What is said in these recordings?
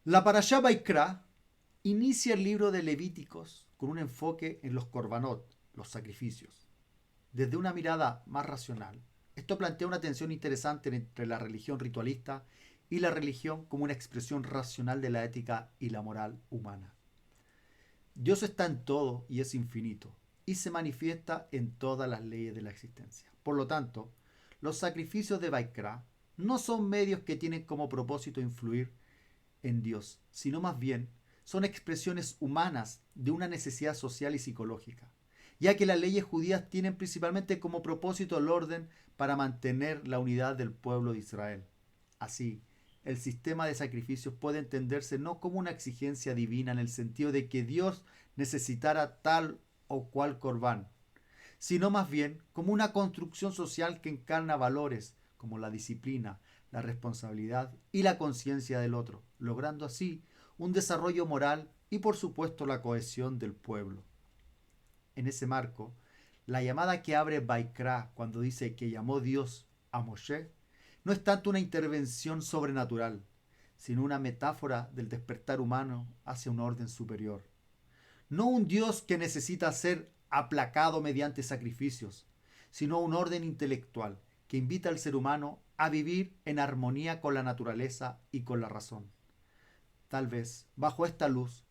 La Parashá Baikra inicia el libro de Levíticos con un enfoque en los korbanot, los sacrificios. Desde una mirada más racional, esto plantea una tensión interesante entre la religión ritualista y la religión como una expresión racional de la ética y la moral humana. Dios está en todo y es infinito, y se manifiesta en todas las leyes de la existencia. Por lo tanto, los sacrificios de Baikra no son medios que tienen como propósito influir en Dios, sino más bien son expresiones humanas de una necesidad social y psicológica, ya que las leyes judías tienen principalmente como propósito el orden para mantener la unidad del pueblo de Israel. Así, el sistema de sacrificios puede entenderse no como una exigencia divina en el sentido de que Dios necesitara tal o cual corbán, sino más bien como una construcción social que encarna valores como la disciplina, la responsabilidad y la conciencia del otro, logrando así un desarrollo moral y por supuesto la cohesión del pueblo. En ese marco, la llamada que abre Baikra cuando dice que llamó Dios a Moshe no es tanto una intervención sobrenatural, sino una metáfora del despertar humano hacia un orden superior. No un Dios que necesita ser aplacado mediante sacrificios, sino un orden intelectual que invita al ser humano a vivir en armonía con la naturaleza y con la razón. Tal vez, bajo esta luz,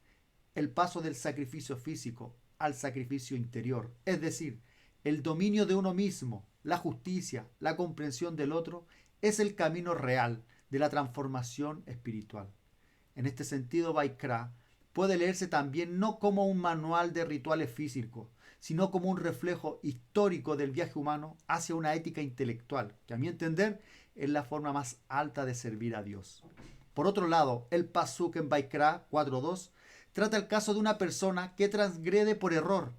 el paso del sacrificio físico al sacrificio interior, es decir, el dominio de uno mismo, la justicia, la comprensión del otro, es el camino real de la transformación espiritual. En este sentido, Baikra puede leerse también no como un manual de rituales físicos, sino como un reflejo histórico del viaje humano hacia una ética intelectual, que a mi entender es la forma más alta de servir a Dios. Por otro lado, el Pasuk en Baikra 4.2 trata el caso de una persona que transgrede por error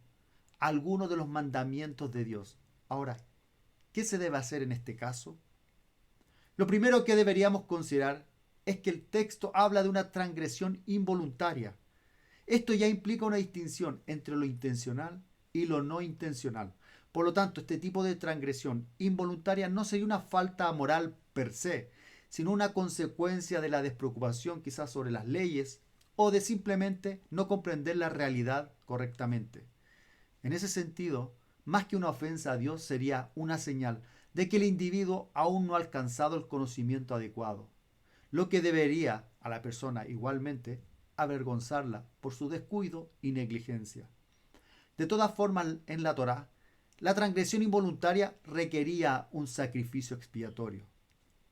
alguno de los mandamientos de Dios. Ahora, ¿qué se debe hacer en este caso? Lo primero que deberíamos considerar es que el texto habla de una transgresión involuntaria. Esto ya implica una distinción entre lo intencional y lo no intencional. Por lo tanto, este tipo de transgresión involuntaria no sería una falta moral per se, sino una consecuencia de la despreocupación quizás sobre las leyes o de simplemente no comprender la realidad correctamente. En ese sentido, más que una ofensa a Dios, sería una señal de que el individuo aún no ha alcanzado el conocimiento adecuado, lo que debería a la persona igualmente avergonzarla por su descuido y negligencia. De todas formas, en la Torá, la transgresión involuntaria requería un sacrificio expiatorio.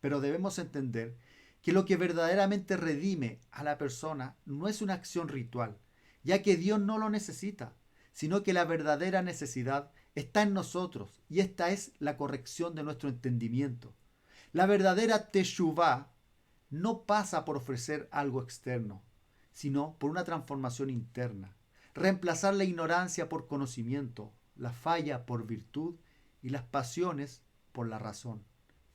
Pero debemos entender que lo que verdaderamente redime a la persona no es una acción ritual, ya que Dios no lo necesita, sino que la verdadera necesidad está en nosotros y esta es la corrección de nuestro entendimiento. La verdadera teshuvá no pasa por ofrecer algo externo, sino por una transformación interna. Reemplazar la ignorancia por conocimiento, la falla por virtud y las pasiones por la razón.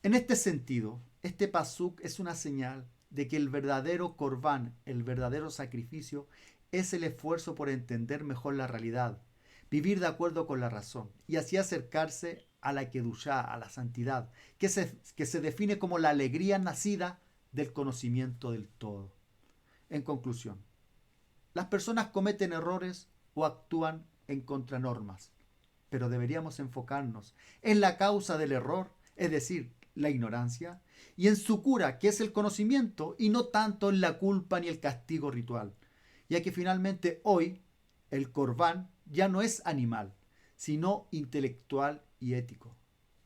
En este sentido, este pasuk es una señal de que el verdadero corbán, el verdadero sacrificio, es el esfuerzo por entender mejor la realidad, vivir de acuerdo con la razón y así acercarse a la kedushá, a la santidad, que se define como la alegría nacida del conocimiento del todo. En conclusión, las personas cometen errores o actúan en contranormas, pero deberíamos enfocarnos en la causa del error, es decir, la ignorancia, y en su cura, que es el conocimiento, y no tanto en la culpa ni el castigo ritual, ya que finalmente hoy el corbán ya no es animal, sino intelectual y ético.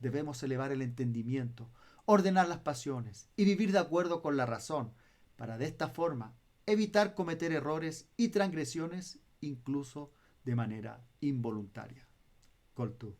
Debemos elevar el entendimiento, ordenar las pasiones y vivir de acuerdo con la razón, para de esta forma evitar cometer errores y transgresiones incluso de manera involuntaria. Coltu.